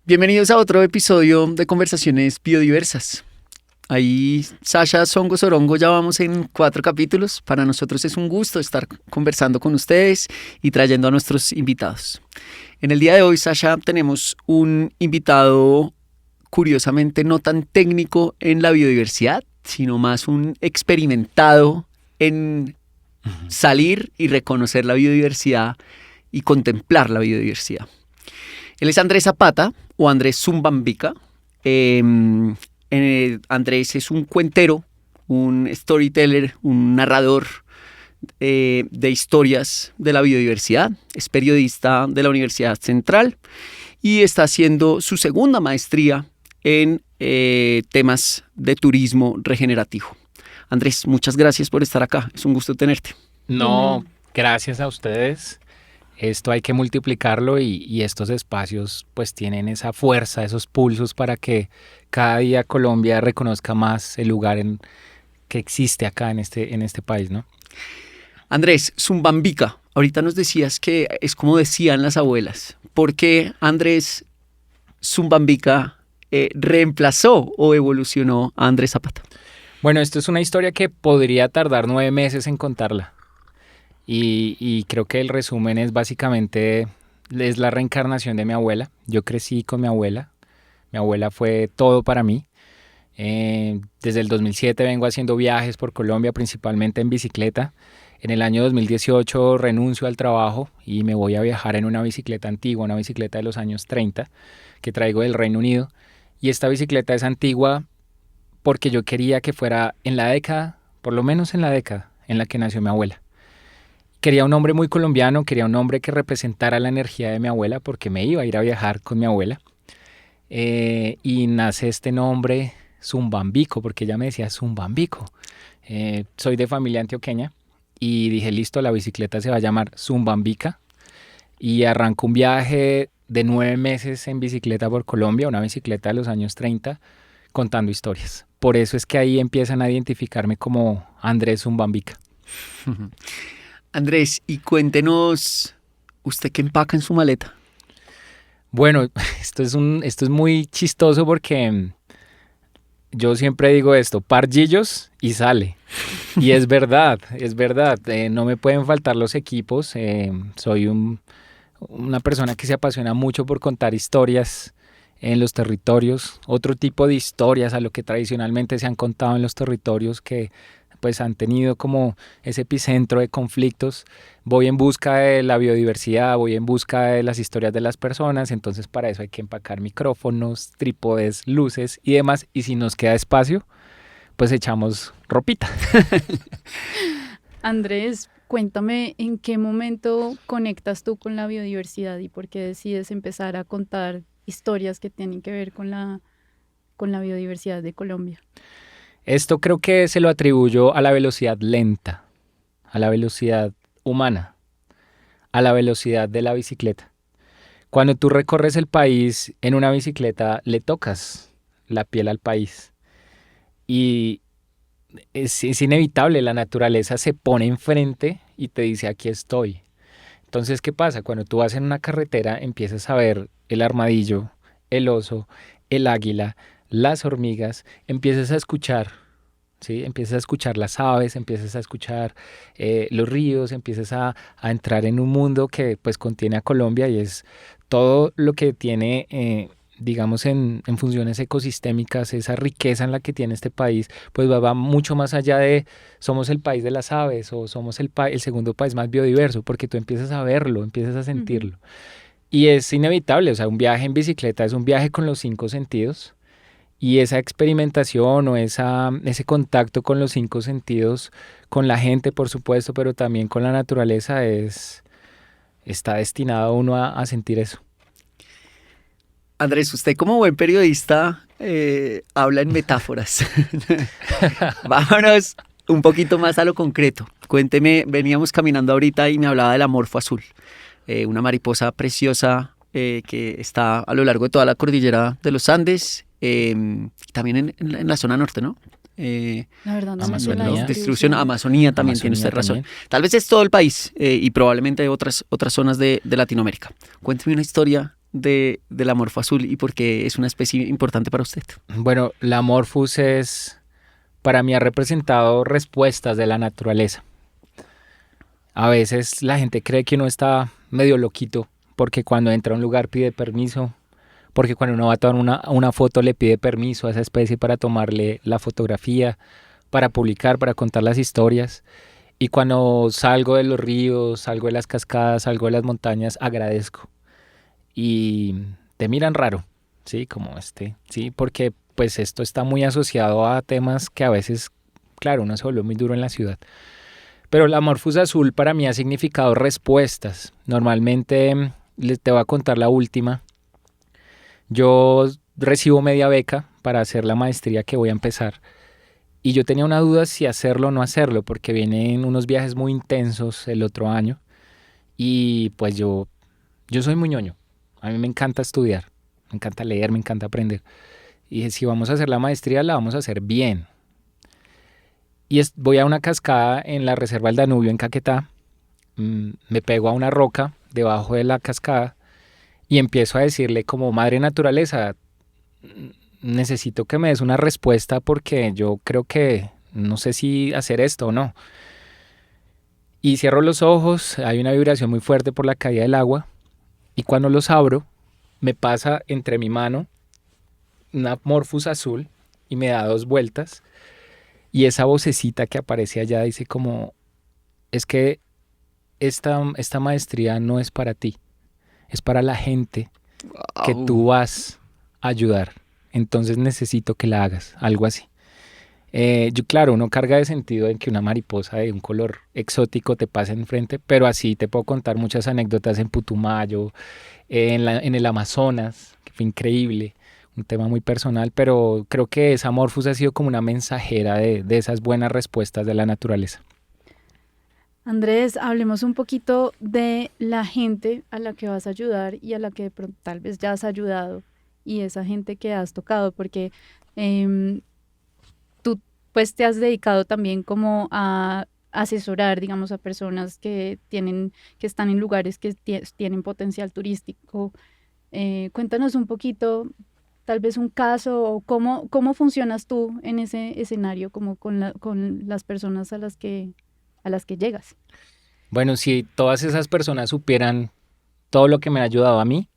Bienvenidos a otro episodio de Conversaciones Biodiversas. Ahí, Sasha Songo Sorongo, ya vamos en 4 capítulos. Para nosotros es un gusto estar conversando con ustedes y trayendo a nuestros invitados. En el día de hoy, Sasha, tenemos un invitado curiosamente no tan técnico en la biodiversidad, sino más un experimentado en salir y reconocer la biodiversidad y contemplar la biodiversidad. Él es Andrés Zapata o Andrés Zumbambica. Andrés es un cuentero, un storyteller, un narrador de historias de la biodiversidad. Es periodista de la Universidad Central y está haciendo su segunda maestría en temas de turismo regenerativo. Andrés, muchas gracias por estar acá. Es un gusto tenerte. No, gracias a ustedes. Esto hay que multiplicarlo y estos espacios pues tienen esa fuerza, esos pulsos para que cada día Colombia reconozca más el lugar que existe acá en este país, ¿no? Andrés, Zumbambica, ahorita nos decías que es como decían las abuelas. ¿Por qué Andrés Zumbambica reemplazó o evolucionó a Andrés Zapata? Bueno, esto es una historia que podría tardar 9 meses en contarla. Y creo que el resumen es básicamente, es la reencarnación de mi abuela. Yo crecí con mi abuela fue todo para mí. Desde el 2007 vengo haciendo viajes por Colombia, principalmente en bicicleta. En el año 2018 renuncio al trabajo y me voy a viajar en una bicicleta antigua, una bicicleta de los años 30 que traigo del Reino Unido. Y esta bicicleta es antigua porque yo quería que fuera en la década, por lo menos en la década en la que nació mi abuela. Quería un hombre muy colombiano, quería un hombre que representara la energía de mi abuela porque me iba a ir a viajar con mi abuela. Y nace este nombre Zumbambico porque ella me decía Zumbambico. Soy de familia antioqueña y dije listo, la bicicleta se va a llamar Zumbambica y arranco un viaje de 9 meses en bicicleta por Colombia, una bicicleta de los años 30, contando historias. Por eso es que ahí empiezan a identificarme como Andrés Zumbambica. Andrés, y cuéntenos, ¿usted qué empaca en su maleta? Bueno, esto es muy chistoso porque yo siempre digo esto, pardillos y sale. Y es verdad, es verdad. No me pueden faltar los equipos. Soy una persona que se apasiona mucho por contar historias en los territorios, otro tipo de historias a lo que tradicionalmente se han contado en los territorios que pues han tenido como ese epicentro de conflictos. Voy en busca de la biodiversidad, voy en busca de las historias de las personas, entonces para eso hay que empacar micrófonos, trípodes, luces y demás, y si nos queda espacio, pues echamos ropita. Andrés, cuéntame en qué momento conectas tú con la biodiversidad y por qué decides empezar a contar historias que tienen que ver con la biodiversidad de Colombia. Esto creo que se lo atribuyo a la velocidad lenta, a la velocidad humana, a la velocidad de la bicicleta. Cuando tú recorres el país en una bicicleta, le tocas la piel al país. Y es inevitable, la naturaleza se pone enfrente y te dice, aquí estoy. Entonces, ¿qué pasa? Cuando tú vas en una carretera, empiezas a ver el armadillo, el oso, el águila, las hormigas, empiezas a escuchar, ¿sí? Empiezas a escuchar las aves, empiezas a escuchar los ríos, empiezas a entrar en un mundo que pues contiene a Colombia y es todo lo que tiene, digamos, en funciones ecosistémicas, esa riqueza en la que tiene este país, pues va mucho más allá de somos el país de las aves o somos el segundo país más biodiverso, porque tú empiezas a verlo, empiezas a sentirlo. Y es inevitable, o sea, un viaje en bicicleta es un viaje con los 5 sentidos. Y esa experimentación o ese contacto con los 5 sentidos, con la gente por supuesto, pero también con la naturaleza, está destinado uno a sentir eso. Andrés, usted como buen periodista habla en metáforas. Vámonos un poquito más a lo concreto. Cuénteme, veníamos caminando ahorita y me hablaba de la morfo azul, una mariposa preciosa que está a lo largo de toda la cordillera de los Andes, también en la zona norte, ¿no? La verdad no Amazonía. me sé la Distribución, Amazonía también tiene usted razón. También. Tal vez es todo el país y probablemente otras zonas de Latinoamérica. Cuénteme una historia de la Morpho azul y por qué es una especie importante para usted? Bueno, la Morphus para mí ha representado respuestas de la naturaleza. A veces la gente cree que uno está medio loquito porque cuando entra a un lugar pide permiso, porque cuando uno va a tomar una foto le pide permiso a esa especie para tomarle la fotografía, para publicar, para contar las historias. Y cuando salgo de los ríos, salgo de las cascadas, salgo de las montañas, agradezco. Y te miran raro, ¿sí? Como ¿sí? Porque pues esto está muy asociado a temas que a veces, claro, uno se vuelve muy duro en la ciudad. Pero la Morphus azul para mí ha significado respuestas. Normalmente, te voy a contar la última. Yo recibo media beca para hacer la maestría que voy a empezar. Y yo tenía una duda si hacerlo o no hacerlo, porque vienen unos viajes muy intensos el otro año. Y pues yo soy muy ñoño. A mí me encanta estudiar, me encanta leer, me encanta aprender. Y dije, si vamos a hacer la maestría, la vamos a hacer bien. Y voy a una cascada en la Reserva del Danubio, en Caquetá. Me pego a una roca debajo de la cascada y empiezo a decirle como madre naturaleza, necesito que me des una respuesta porque yo creo que no sé si hacer esto o no. Y cierro los ojos, hay una vibración muy fuerte por la caída del agua. Y cuando los abro, me pasa entre mi mano una Morphus azul y me da 2 vueltas. Y esa vocecita que aparece allá dice como, es que esta maestría no es para ti, es para la gente que tú vas a ayudar. Entonces necesito que la hagas, algo así. Claro, uno carga de sentido en que una mariposa de un color exótico te pase enfrente, pero así te puedo contar muchas anécdotas en Putumayo, en el Amazonas, que fue increíble, un tema muy personal, pero creo que esa Morphus ha sido como una mensajera de esas buenas respuestas de la naturaleza. Andrés, hablemos un poquito de la gente a la que vas a ayudar y a la que de pronto tal vez ya has ayudado y esa gente que has tocado, porque tú pues te has dedicado también como a asesorar, digamos, a personas que están en lugares que tienen potencial turístico. Cuéntanos un poquito, tal vez un caso o cómo funcionas tú en ese escenario, como con las personas a las que llegas. Bueno, si todas esas personas supieran todo lo que me ha ayudado a mí,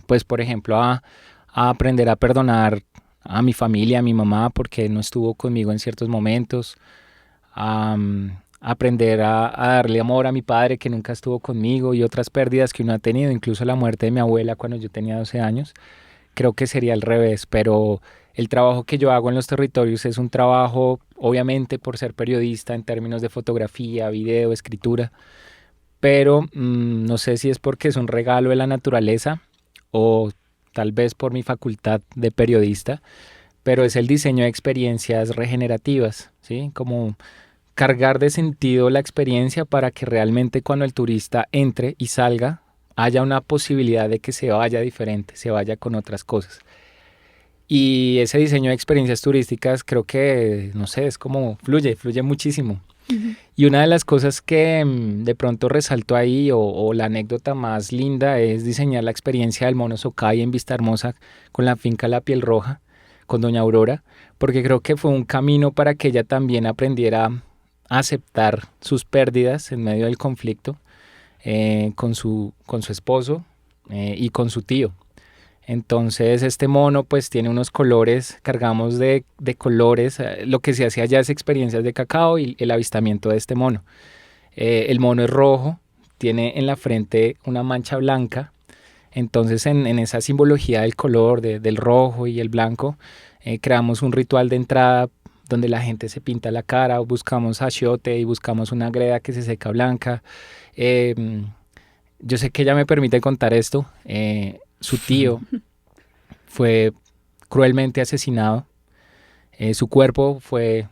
pues por ejemplo a aprender a perdonar a mi familia, a mi mamá, porque no estuvo conmigo en ciertos momentos, a aprender a darle amor a mi padre que nunca estuvo conmigo y otras pérdidas que uno ha tenido, incluso la muerte de mi abuela cuando yo tenía 12 años, creo que sería al revés, pero el trabajo que yo hago en los territorios es un trabajo, obviamente por ser periodista en términos de fotografía, video, escritura, pero no sé si es porque es un regalo de la naturaleza o tal vez por mi facultad de periodista, pero es el diseño de experiencias regenerativas, ¿sí? Como cargar de sentido la experiencia para que realmente cuando el turista entre y salga haya una posibilidad de que se vaya diferente, se vaya con otras cosas. Y ese diseño de experiencias turísticas creo que, no sé, es como fluye muchísimo. Uh-huh. Y una de las cosas que de pronto resalto ahí o la anécdota más linda es diseñar la experiencia del mono Socay en Vista Hermosa con la finca La Piel Roja, con doña Aurora, porque creo que fue un camino para que ella también aprendiera a aceptar sus pérdidas en medio del conflicto con su esposo y con su tío. Entonces este mono pues tiene unos colores, cargamos de colores, lo que se hacía allá es experiencias de cacao y el avistamiento de este mono. El mono es rojo, tiene en la frente una mancha blanca, entonces en esa simbología del color, del rojo y el blanco, creamos un ritual de entrada donde la gente se pinta la cara, buscamos achiote y buscamos una greda que se seca blanca. Yo sé que ella me permite contar esto. Su tío fue cruelmente asesinado. Su cuerpo fue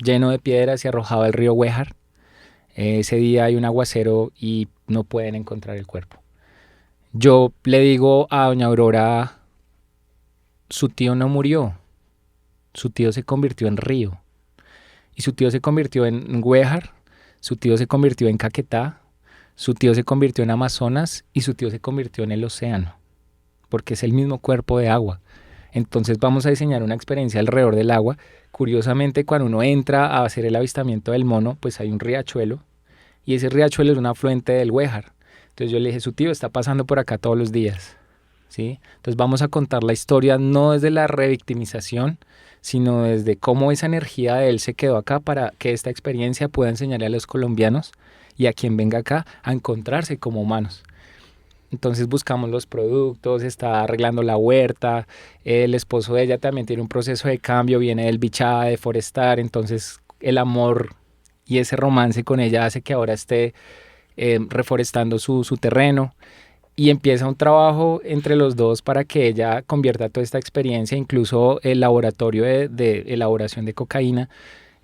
lleno de piedras y arrojado al río Huéjar. Ese día hay un aguacero y no pueden encontrar el cuerpo. Yo le digo a doña Aurora, su tío no murió, su tío se convirtió en río. Y su tío se convirtió en Huéjar, su tío se convirtió en Caquetá, Su tío se convirtió en Amazonas y su tío se convirtió en el océano, porque es el mismo cuerpo de agua. Entonces vamos a diseñar una experiencia alrededor del agua. Curiosamente, cuando uno entra a hacer el avistamiento del mono, pues hay un riachuelo y ese riachuelo es un afluente del Huéjar. Entonces yo le dije, su tío está pasando por acá todos los días, ¿sí? Entonces vamos a contar la historia no desde la revictimización, sino desde cómo esa energía de él se quedó acá para que esta experiencia pueda enseñarle a los colombianos y a quien venga acá a encontrarse como humanos. Entonces buscamos los productos, está arreglando la huerta, el esposo de ella también tiene un proceso de cambio, viene del Bichada, de Forestar, entonces el amor y ese romance con ella hace que ahora esté reforestando su terreno y empieza un trabajo entre los dos para que ella convierta toda esta experiencia, incluso el laboratorio de elaboración de cocaína,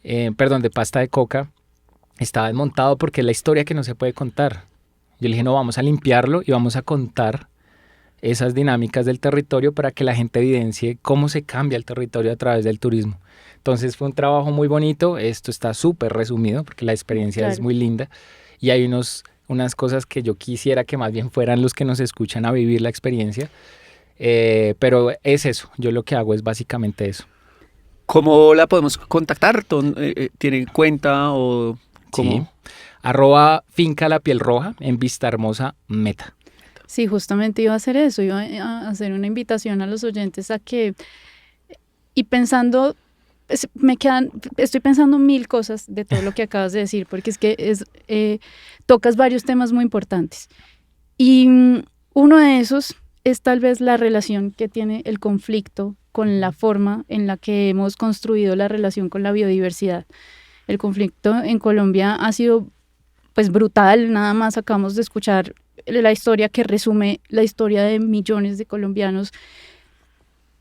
de pasta de coca, estaba desmontado porque es la historia que no se puede contar. Yo le dije, no, vamos a limpiarlo y vamos a contar esas dinámicas del territorio para que la gente evidencie cómo se cambia el territorio a través del turismo. Entonces fue un trabajo muy bonito, esto está súper resumido porque la experiencia es muy linda y hay unas cosas que yo quisiera que más bien fueran los que nos escuchan a vivir la experiencia, pero es eso, yo lo que hago es básicamente eso. ¿Cómo la podemos contactar? ¿Tiene cuenta o cómo? Sí. @finca la piel roja en Vista Hermosa Meta. Sí, justamente iba a hacer eso, iba a hacer una invitación a los oyentes a que, y pensando, estoy pensando mil cosas de todo lo que acabas de decir, porque es que tocas varios temas muy importantes. Y uno de esos es tal vez la relación que tiene el conflicto con la forma en la que hemos construido la relación con la biodiversidad. El conflicto en Colombia ha sido pues brutal, nada más acabamos de escuchar la historia que resume la historia de millones de colombianos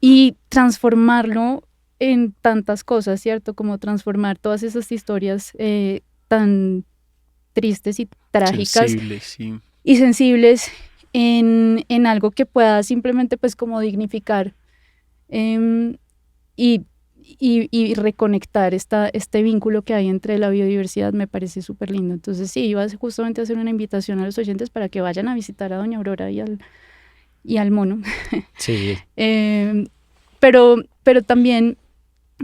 y transformarlo en tantas cosas, ¿cierto? Como transformar todas esas historias tan tristes y trágicas y sensibles en algo que pueda simplemente pues como dignificar y reconectar este vínculo que hay entre la biodiversidad me parece súper lindo. Entonces sí, iba justamente a hacer una invitación a los oyentes para que vayan a visitar a Doña Aurora y al mono. Sí. Pero también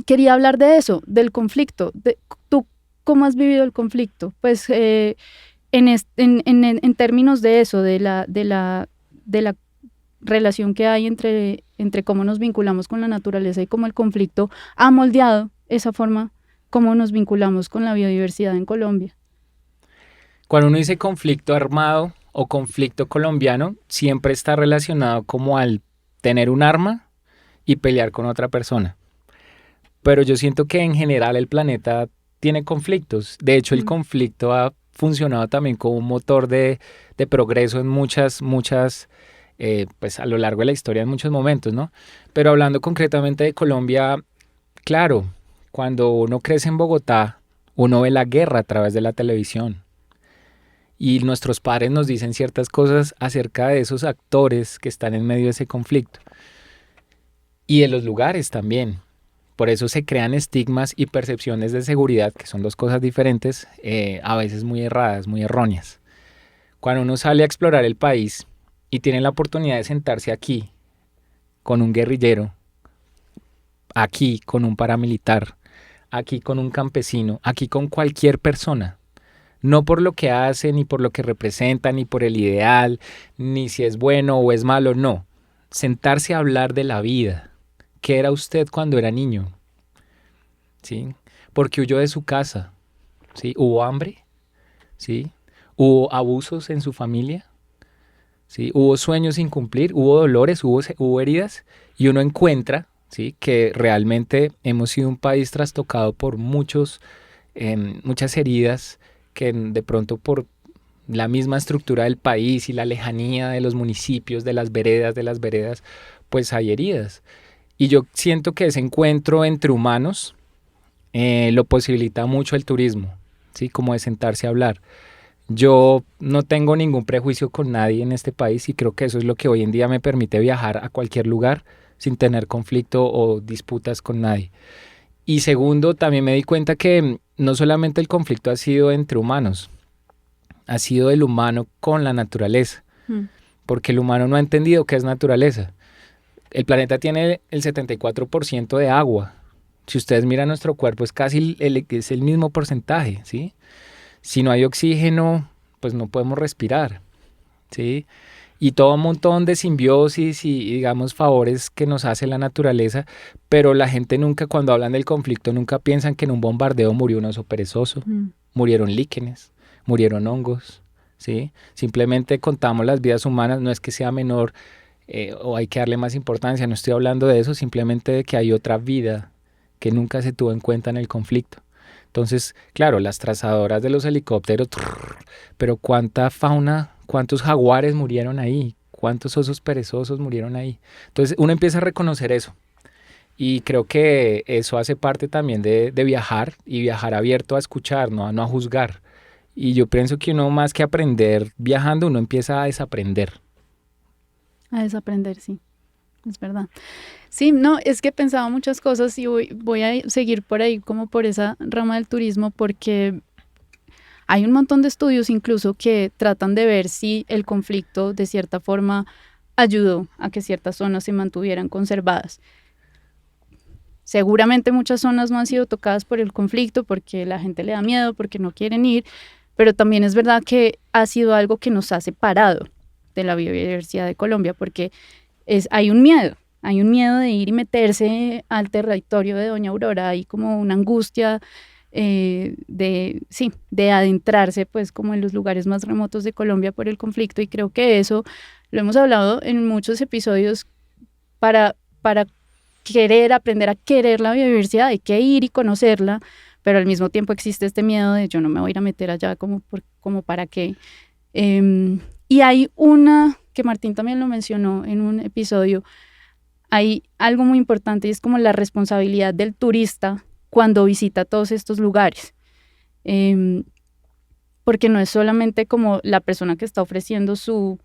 quería hablar de eso, del conflicto. ¿Tú cómo has vivido el conflicto? Pues en términos de eso, de la relación que hay entre cómo nos vinculamos con la naturaleza y cómo el conflicto ha moldeado esa forma como nos vinculamos con la biodiversidad en Colombia. Cuando uno dice conflicto armado o conflicto colombiano, siempre está relacionado como al tener un arma y pelear con otra persona. Pero yo siento que en general el planeta tiene conflictos. De hecho, el conflicto ha funcionado también como un motor de progreso en muchas pues a lo largo de la historia en muchos momentos, ¿no? Pero hablando concretamente de Colombia, claro, cuando uno crece en Bogotá, uno ve la guerra a través de la televisión y nuestros padres nos dicen ciertas cosas acerca de esos actores que están en medio de ese conflicto y de los lugares también. Por eso se crean estigmas y percepciones de seguridad, que son dos cosas diferentes, a veces muy erradas, muy erróneas. Cuando uno sale a explorar el país y tiene la oportunidad de sentarse aquí con un guerrillero, aquí con un paramilitar, aquí con un campesino, aquí con cualquier persona, no por lo que hace, ni por lo que representa, ni por el ideal, ni si es bueno o es malo, no. Sentarse a hablar de la vida. ¿Qué era usted cuando era niño? ¿Sí? Porque huyó de su casa. ¿Sí? ¿Hubo hambre? ¿Sí? ¿Hubo abusos en su familia? ¿Sí? Hubo sueños sin cumplir, hubo dolores, hubo heridas y uno encuentra, ¿sí?, que realmente hemos sido un país trastocado por muchas heridas que de pronto por la misma estructura del país y la lejanía de los municipios, de las veredas, pues hay heridas. Y yo siento que ese encuentro entre humanos lo posibilita mucho el turismo, ¿sí?, como de sentarse a hablar. Yo no tengo ningún prejuicio con nadie en este país y creo que eso es lo que hoy en día me permite viajar a cualquier lugar sin tener conflicto o disputas con nadie. Y segundo, también me di cuenta que no solamente el conflicto ha sido entre humanos, ha sido el humano con la naturaleza, Mm. porque el humano no ha entendido qué es naturaleza. El planeta tiene el 74% de agua. Si ustedes miran nuestro cuerpo es casi es el mismo porcentaje, ¿sí? Si no hay oxígeno, pues no podemos respirar, ¿sí? Y todo un montón de simbiosis y digamos favores que nos hace la naturaleza, pero la gente nunca, cuando hablan del conflicto, nunca piensan que en un bombardeo murió un oso perezoso, murieron líquenes, murieron hongos, ¿sí? Simplemente contamos las vidas humanas, no es que sea menor o hay que darle más importancia, no estoy hablando de eso, simplemente de que hay otra vida que nunca se tuvo en cuenta en el conflicto. Entonces, claro, las trazadoras de los helicópteros, pero cuánta fauna, cuántos jaguares murieron ahí, cuántos osos perezosos murieron ahí. Entonces uno empieza a reconocer eso y creo que eso hace parte también de viajar y viajar abierto a escuchar, no a juzgar. Y yo pienso que uno más que aprender viajando, uno empieza a desaprender. A desaprender, sí, es verdad. Sí, no, es que pensaba muchas cosas y voy a seguir por ahí como por esa rama del turismo porque hay un montón de estudios incluso que tratan de ver si el conflicto de cierta forma ayudó a que ciertas zonas se mantuvieran conservadas. Seguramente muchas zonas no han sido tocadas por el conflicto porque la gente le da miedo, porque no quieren ir, pero también es verdad que ha sido algo que nos ha separado de la biodiversidad de Colombia porque hay un miedo de ir y meterse al territorio de Doña Aurora, hay como una angustia de adentrarse pues como en los lugares más remotos de Colombia por el conflicto, y creo que eso lo hemos hablado en muchos episodios para querer aprender a querer la biodiversidad, hay que ir y conocerla, pero al mismo tiempo existe este miedo de yo no me voy a ir a meter allá como para qué. Y hay una, que Martín también lo mencionó en un episodio, hay algo muy importante y es como la responsabilidad del turista cuando visita todos estos lugares. Porque no es solamente como la persona que está ofreciendo su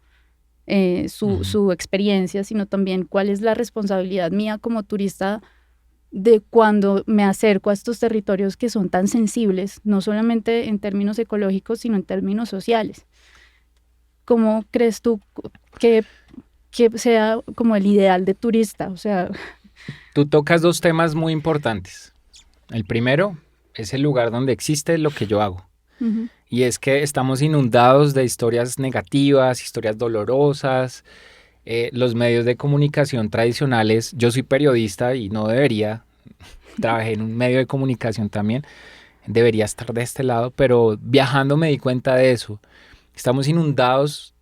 experiencia, sino también cuál es la responsabilidad mía como turista de cuando me acerco a estos territorios que son tan sensibles, no solamente en términos ecológicos, sino en términos sociales. ¿Cómo crees tú que sea como el ideal de turista? O sea... Tú tocas dos temas muy importantes. El primero es el lugar donde existe lo que yo hago. Uh-huh. Y es que estamos inundados de historias negativas, historias dolorosas. Los medios de comunicación tradicionales, yo soy periodista y no debería, trabajé en un medio de comunicación también, debería estar de este lado, pero viajando me di cuenta de eso. Estamos inundados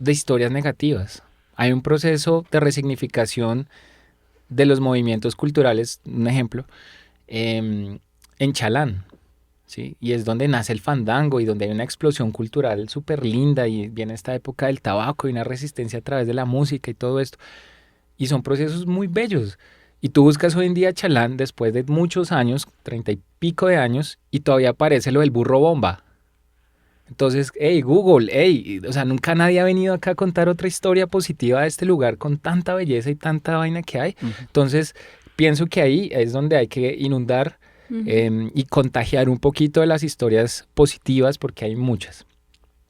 de historias negativas. Hay un proceso de resignificación de los movimientos culturales, un ejemplo, en Chalán, ¿sí? Y es donde nace el fandango y donde hay una explosión cultural súper linda y viene esta época del tabaco y una resistencia a través de la música y todo esto. Y son procesos muy bellos. Y tú buscas hoy en día Chalán después de muchos años, 30 y pico de años, y todavía aparece lo del burro bomba. Entonces, hey, Google, hey, o sea, nunca nadie ha venido acá a contar otra historia positiva de este lugar con tanta belleza y tanta vaina que hay. Uh-huh. Entonces, pienso que ahí es donde hay que inundar y contagiar un poquito de las historias positivas porque hay muchas.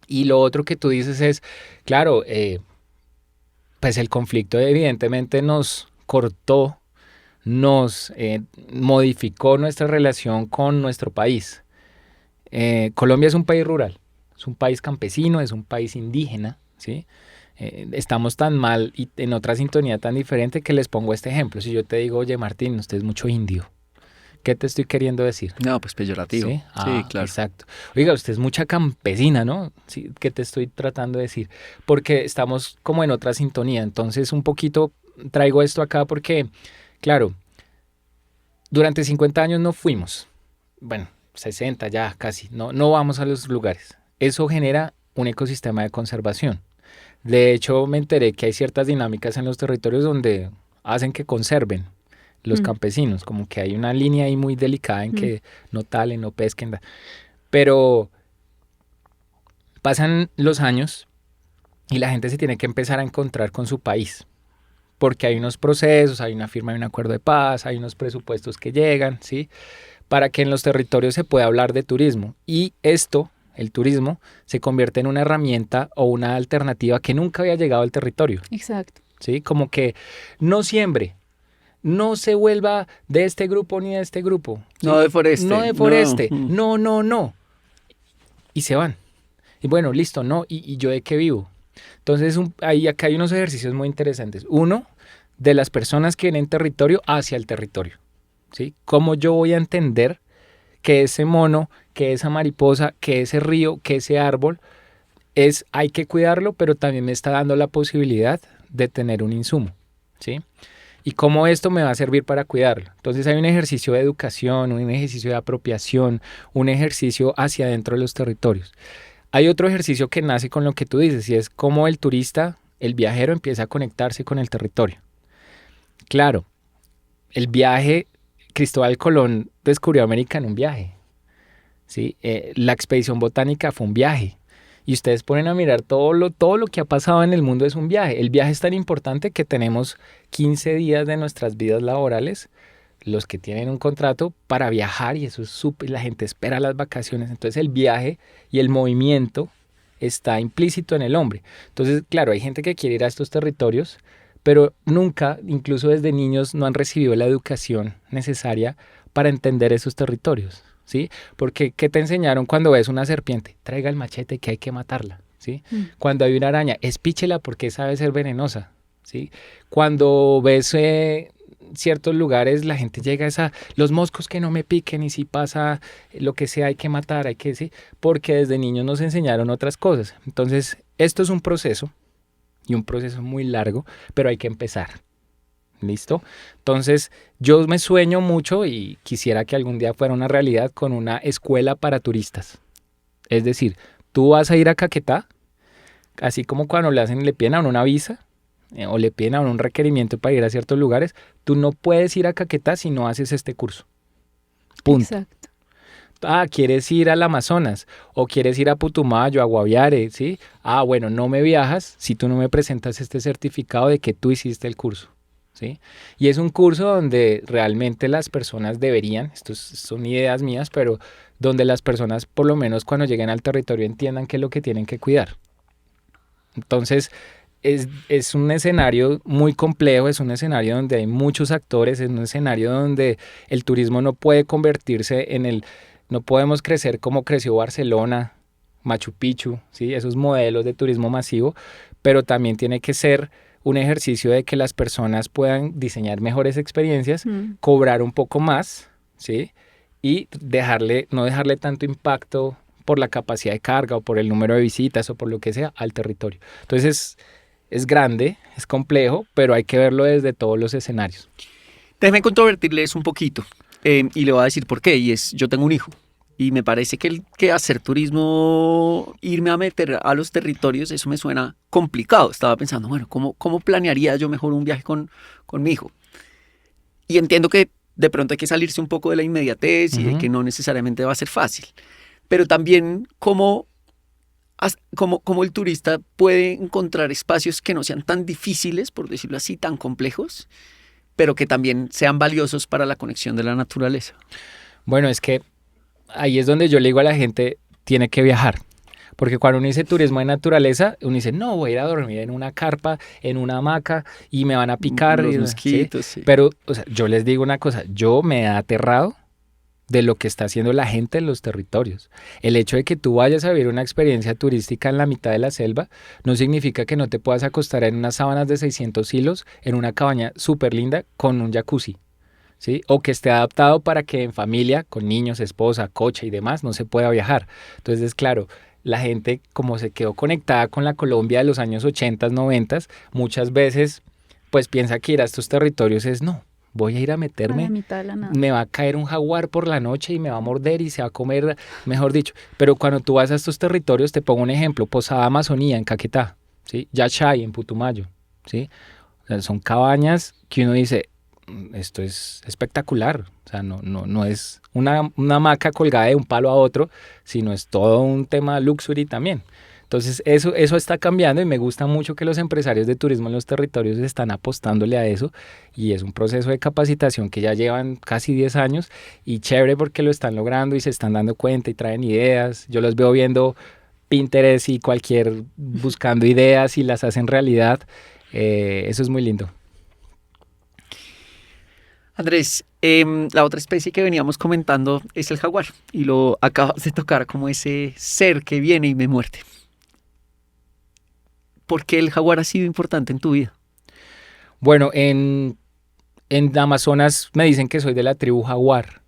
Y lo otro que tú dices es, claro, pues el conflicto evidentemente nos cortó, nos modificó nuestra relación con nuestro país. Colombia es un país rural. Es un país campesino, es un país indígena, ¿sí? Estamos tan mal y en otra sintonía tan diferente que les pongo este ejemplo. Si yo te digo, oye Martín, usted es mucho indio, ¿qué te estoy queriendo decir? No, pues peyorativo. Sí, sí, claro. Exacto. Oiga, usted es mucha campesina, ¿no? Sí, ¿qué te estoy tratando de decir? Porque estamos como en otra sintonía. Entonces, un poquito traigo esto acá porque, claro, durante 50 años no fuimos. Bueno, 60 ya casi. No vamos a los lugares. Eso genera un ecosistema de conservación. De hecho, me enteré que hay ciertas dinámicas en los territorios donde hacen que conserven los campesinos, como que hay una línea ahí muy delicada en que no talen, no pesquen. Pero pasan los años y la gente se tiene que empezar a encontrar con su país, porque hay unos procesos, hay una firma de un acuerdo de paz, hay unos presupuestos que llegan, ¿sí? Para que en los territorios se pueda hablar de turismo. Y esto el turismo, se convierte en una herramienta o una alternativa que nunca había llegado al territorio. Exacto. ¿Sí? Como que no siembre, no se vuelva de este grupo ni de este grupo. ¿Sí? No deforeste. No deforeste, no. Y se van. Y bueno, listo, no. ¿Y yo de qué vivo? Entonces, acá hay unos ejercicios muy interesantes. Uno, de las personas que vienen territorio hacia el territorio. ¿Sí? ¿Cómo yo voy a entender que ese mono, que esa mariposa, que ese río, que ese árbol, hay que cuidarlo, pero también me está dando la posibilidad de tener un insumo? ¿Sí? Y cómo esto me va a servir para cuidarlo. Entonces hay un ejercicio de educación, un ejercicio de apropiación, un ejercicio hacia adentro de los territorios. Hay otro ejercicio que nace con lo que tú dices, y es cómo el turista, el viajero, empieza a conectarse con el territorio. Claro, el viaje, Cristóbal Colón descubrió América en un viaje, ¿sí? La expedición botánica fue un viaje. Y ustedes ponen a mirar todo lo que ha pasado en el mundo es un viaje. El viaje es tan importante que tenemos 15 días de nuestras vidas laborales, los que tienen un contrato, para viajar, y eso es súper, la gente espera las vacaciones. Entonces el viaje y el movimiento está implícito en el hombre. Entonces, claro, hay gente que quiere ir a estos territorios, pero nunca, incluso desde niños, no han recibido la educación necesaria para entender esos territorios. ¿Sí? Porque, ¿qué te enseñaron cuando ves una serpiente? Traiga el machete que hay que matarla, ¿sí? Cuando hay una araña, espíchela porque sabe ser venenosa, ¿sí? Cuando ves ciertos lugares, la gente llega a los moscos que no me piquen, y si pasa lo que sea hay que matar, ¿sí? Porque desde niños nos enseñaron otras cosas. Entonces, esto es un proceso, y un proceso muy largo, pero hay que empezar. ¿Listo? Entonces, yo me sueño mucho y quisiera que algún día fuera una realidad con una escuela para turistas. Es decir, tú vas a ir a Caquetá, así como cuando le piden a uno una visa o le piden a uno un requerimiento para ir a ciertos lugares, tú no puedes ir a Caquetá si no haces este curso. Punto. Exacto. ¿Quieres ir al Amazonas o quieres ir a Putumayo, a Guaviare, ¿sí? Bueno, no me viajas si tú no me presentas este certificado de que tú hiciste el curso. ¿Sí? Y es un curso donde realmente las personas deberían, estos son ideas mías, pero donde las personas por lo menos cuando lleguen al territorio entiendan qué es lo que tienen que cuidar. Entonces es un escenario muy complejo, es un escenario donde hay muchos actores, es un escenario donde el turismo no puede convertirse no podemos crecer como creció Barcelona, Machu Picchu, ¿sí? Esos modelos de turismo masivo, pero también tiene que ser un ejercicio de que las personas puedan diseñar mejores experiencias, cobrar un poco más, ¿sí? Y no dejarle tanto impacto por la capacidad de carga o por el número de visitas o por lo que sea al territorio. Entonces es grande, es complejo, pero hay que verlo desde todos los escenarios. Déjeme controvertirles un poquito y le voy a decir por qué, y yo tengo un hijo. Y me parece que hacer turismo, irme a meter a los territorios, eso me suena complicado. Estaba pensando, bueno, ¿cómo planearía yo mejor un viaje con mi hijo? Y entiendo que de pronto hay que salirse un poco de la inmediatez y de que no necesariamente va a ser fácil. Pero también cómo el turista puede encontrar espacios que no sean tan difíciles, por decirlo así, tan complejos, pero que también sean valiosos para la conexión de la naturaleza. Bueno, es que ahí es donde yo le digo a la gente, tiene que viajar. Porque cuando uno dice turismo de naturaleza, uno dice, no, voy a ir a dormir en una carpa, en una hamaca, y me van a picar. Los mosquitos, ¿sí? Pero, yo les digo una cosa, yo me he aterrado de lo que está haciendo la gente en los territorios. El hecho de que tú vayas a vivir una experiencia turística en la mitad de la selva, no significa que no te puedas acostar en unas sábanas de 600 hilos, en una cabaña súper linda, con un jacuzzi. ¿Sí? O que esté adaptado para que en familia, con niños, esposa, coche y demás, no se pueda viajar. Entonces, claro, la gente, como se quedó conectada con la Colombia de los años 80, 90, muchas veces pues piensa que ir a estos territorios es, no, voy a ir a meterme, a la mitad de la nada. Me va a caer un jaguar por la noche y me va a morder y se va a comer, mejor dicho. Pero cuando tú vas a estos territorios, te pongo un ejemplo, Posada Amazonía en Caquetá, ¿sí? Yachay en Putumayo, ¿sí? O sea, son cabañas que uno dice, esto es espectacular, o sea, no es una hamaca colgada de un palo a otro, sino es todo un tema luxury también. Entonces eso está cambiando y me gusta mucho que los empresarios de turismo en los territorios están apostándole a eso y es un proceso de capacitación que ya llevan casi 10 años y chévere porque lo están logrando y se están dando cuenta y traen ideas. Yo los veo viendo Pinterest y buscando ideas y las hacen realidad. Eso es muy lindo. Andrés, la otra especie que veníamos comentando es el jaguar y lo acabas de tocar como ese ser que viene y me muerde. ¿Por qué el jaguar ha sido importante en tu vida? Bueno, en Amazonas me dicen que soy de la tribu jaguar.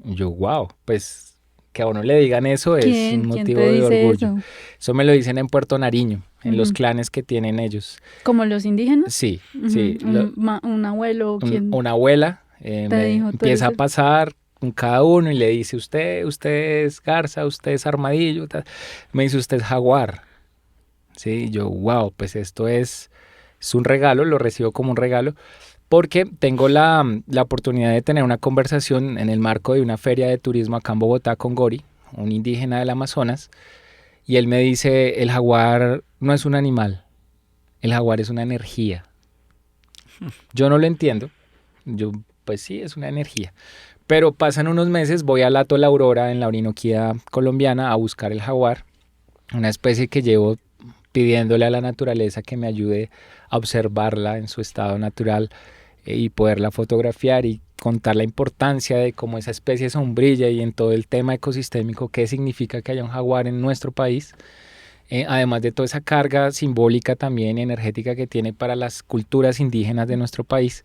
Y yo, wow, pues que a uno le digan eso es un motivo te de dice orgullo. eso? Eso me lo dicen en Puerto Nariño, en los Ujú. clanes que tienen ellos. ¿Como los indígenas? Sí, Ujú. sí. Un abuelo, ¿quién Una abuela te me dijo? Tú empieza a eres el- pasar con cada uno y le dice, usted es garza, usted es armadillo. Me dice, usted es jaguar. Sí, yo, wow, pues esto es un regalo, lo recibo como un regalo, porque tengo la oportunidad de tener una conversación en el marco de una feria de turismo acá en Bogotá con Gori, un indígena del Amazonas, y él me dice, el jaguar no es un animal, el jaguar es una energía. Yo no lo entiendo, pues sí, es una energía. Pero pasan unos meses, voy al Hato La Aurora en la Orinoquía colombiana a buscar el jaguar, una especie que llevo pidiéndole a la naturaleza que me ayude a observarla en su estado natural y poderla fotografiar y contar la importancia de cómo esa especie sombrilla y en todo el tema ecosistémico, qué significa que haya un jaguar en nuestro país, además de toda esa carga simbólica también energética que tiene para las culturas indígenas de nuestro país.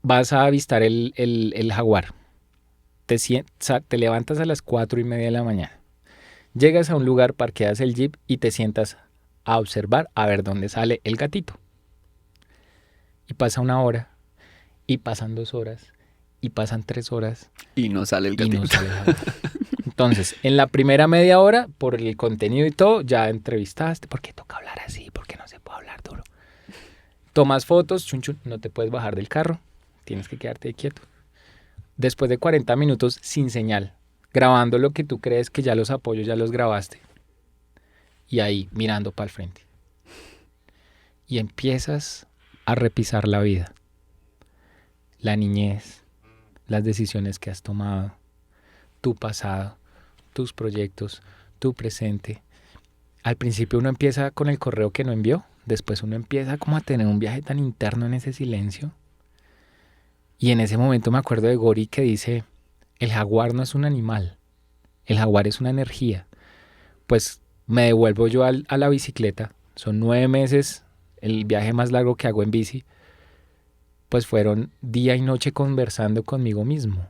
Vas a avistar el jaguar, te levantas a las 4:30 de la mañana. Llegas a un lugar, parqueas el jeep y te sientas a observar a ver dónde sale el gatito. Y pasa 1 hora, y pasan 2 horas, y pasan 3 horas, Y no sale el y gatito. no sale el jaguar. Entonces, en la primera media hora, por el contenido y todo, ya entrevistaste. ¿Por qué toca hablar así? ¿Por qué no se puede hablar duro? Tomas fotos, chun, chun, no te puedes bajar del carro, tienes que quedarte quieto. Después de 40 minutos sin señal, grabando lo que tú crees que ya los apoyos ya los grabaste. Y ahí mirando para el frente. Y empiezas a repisar la vida. La niñez, las decisiones que has tomado, tu pasado, tus proyectos, tu presente. Al principio uno empieza con el correo que no envió. Después uno empieza como a tener un viaje tan interno en ese silencio. Y en ese momento me acuerdo de Gori que dice, el jaguar no es un animal, el jaguar es una energía. Pues me devuelvo yo a la bicicleta, son 9 meses, el viaje más largo que hago en bici, pues fueron día y noche conversando conmigo mismo,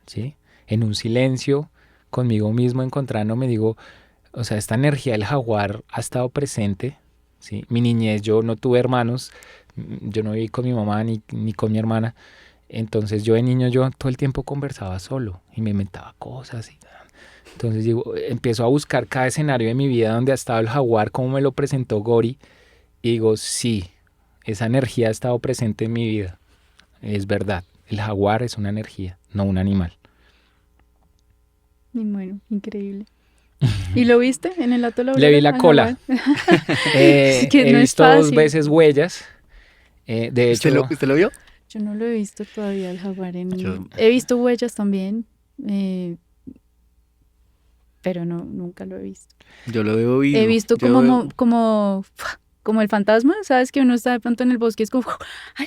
¿sí? En un silencio, conmigo mismo encontrándome, digo, o sea, esta energía del jaguar ha estado presente, ¿sí? Mi niñez, yo no tuve hermanos, yo no viví con mi mamá ni con mi hermana, entonces yo de niño yo todo el tiempo conversaba solo y me inventaba cosas y entonces digo, empiezo a buscar cada escenario de mi vida donde ha estado el jaguar, como me lo presentó Gori, y digo, sí, esa energía ha estado presente en mi vida. Es verdad, el jaguar es una energía, no un animal. Y bueno, increíble. ¿Y lo viste en el Hato La Le vi Aurora, la al cola. jaguar? He Que no es visto 2 fácil. veces huellas. De ¿Usted hecho, usted lo vio? Yo no lo he visto todavía el jaguar Yo- He visto huellas también, pero no, nunca lo he visto. Yo lo veo vivo. He visto Yo como, veo- como el fantasma, ¿sabes? Que uno está de pronto en el bosque, es como,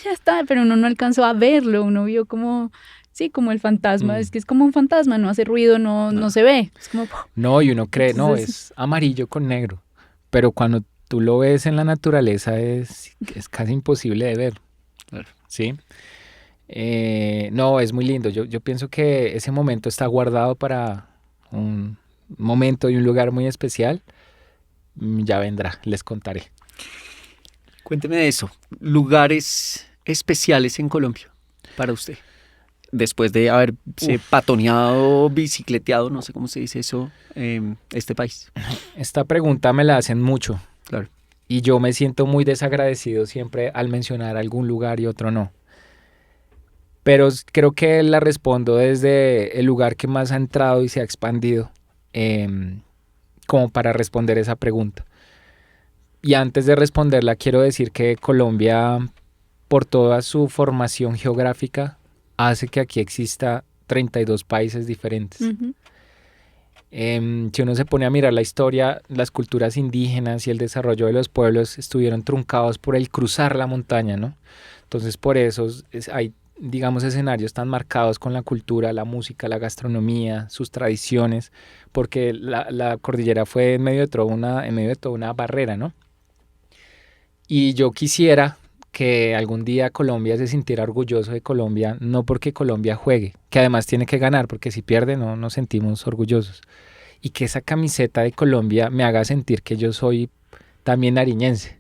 ya está, pero uno no alcanzó a verlo, uno vio como, sí, como el fantasma, es que es como un fantasma, no hace ruido, no se ve, es como, no, y uno cree, no, Entonces- es amarillo con negro. Pero cuando tú lo ves en la naturaleza es casi imposible de ver. Claro. ¿Sí? No, es muy lindo. Yo pienso que ese momento está guardado para un momento y un lugar muy especial. Ya vendrá, les contaré. Cuénteme de eso. Lugares especiales en Colombia para usted. Después de haberse patoneado, bicicleteado, no sé cómo se dice eso, este país. Esta pregunta me la hacen mucho Claro. y yo me siento muy desagradecido siempre al mencionar algún lugar y otro no. Pero creo que la respondo desde el lugar que más ha entrado y se ha expandido. como para responder esa pregunta. Y antes de responderla, quiero decir que Colombia, por toda su formación geográfica, hace que aquí exista 32 países diferentes. Ujú. Si uno se pone a mirar la historia, las culturas indígenas y el desarrollo de los pueblos estuvieron truncados por el cruzar la montaña, ¿no? Entonces por eso hay, digamos, escenarios tan marcados con la cultura, la música, la gastronomía, sus tradiciones, porque la cordillera fue en medio de toda una barrera, ¿no? Y yo quisiera que algún día Colombia se sintiera orgulloso de Colombia, no porque Colombia juegue, que además tiene que ganar, porque si pierde no nos sentimos orgullosos. Y que esa camiseta de Colombia me haga sentir que yo soy también nariñense,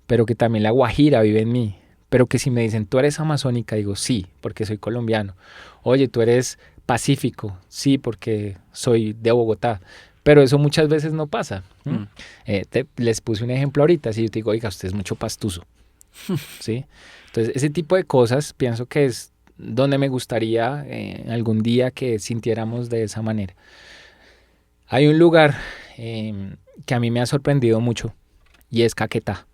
pero que también la Guajira vive en mí. Pero que si me dicen, tú eres amazónica, digo, sí, porque soy colombiano. Oye, tú eres pacífico, sí, porque soy de Bogotá. Pero eso muchas veces no pasa. Les puse un ejemplo ahorita, si yo te digo, oiga, usted es mucho pastuso. ¿Sí? Entonces, ese tipo de cosas pienso que es donde me gustaría algún día que sintiéramos de esa manera. Hay un lugar que a mí me ha sorprendido mucho y es Caquetá.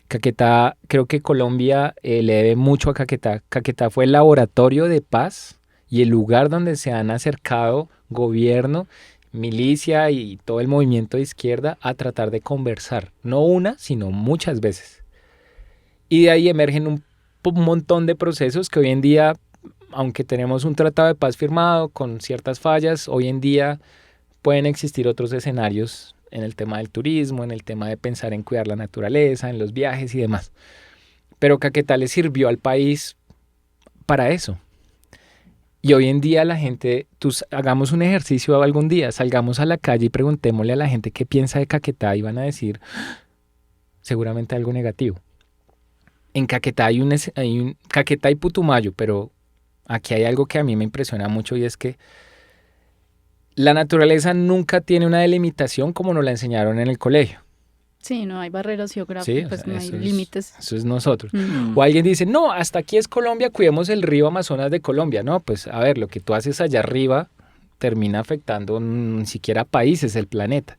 Caquetá, creo que Colombia le debe mucho a Caquetá. Caquetá fue el laboratorio de paz y el lugar donde se han acercado gobierno, milicia y todo el movimiento de izquierda a tratar de conversar. No una, sino muchas veces. Y de ahí emergen un montón de procesos que hoy en día, aunque tenemos un tratado de paz firmado con ciertas fallas, hoy en día pueden existir otros escenarios en el tema del turismo, en el tema de pensar en cuidar la naturaleza, en los viajes y demás. Pero Caquetá le sirvió al país para eso. Y hoy en día la gente, hagamos un ejercicio algún día, salgamos a la calle y preguntémosle a la gente qué piensa de Caquetá y van a decir seguramente algo negativo. En Caquetá hay Caquetá y Putumayo, pero aquí hay algo que a mí me impresiona mucho y es que la naturaleza nunca tiene una delimitación como nos la enseñaron en el colegio. Sí, no hay barreras Sí, geográficas, no hay límites. Eso es nosotros. Mm. O alguien dice, no, hasta aquí es Colombia, cuidemos el río Amazonas de Colombia. No, pues a ver, lo que tú haces allá arriba termina afectando ni siquiera países, el planeta.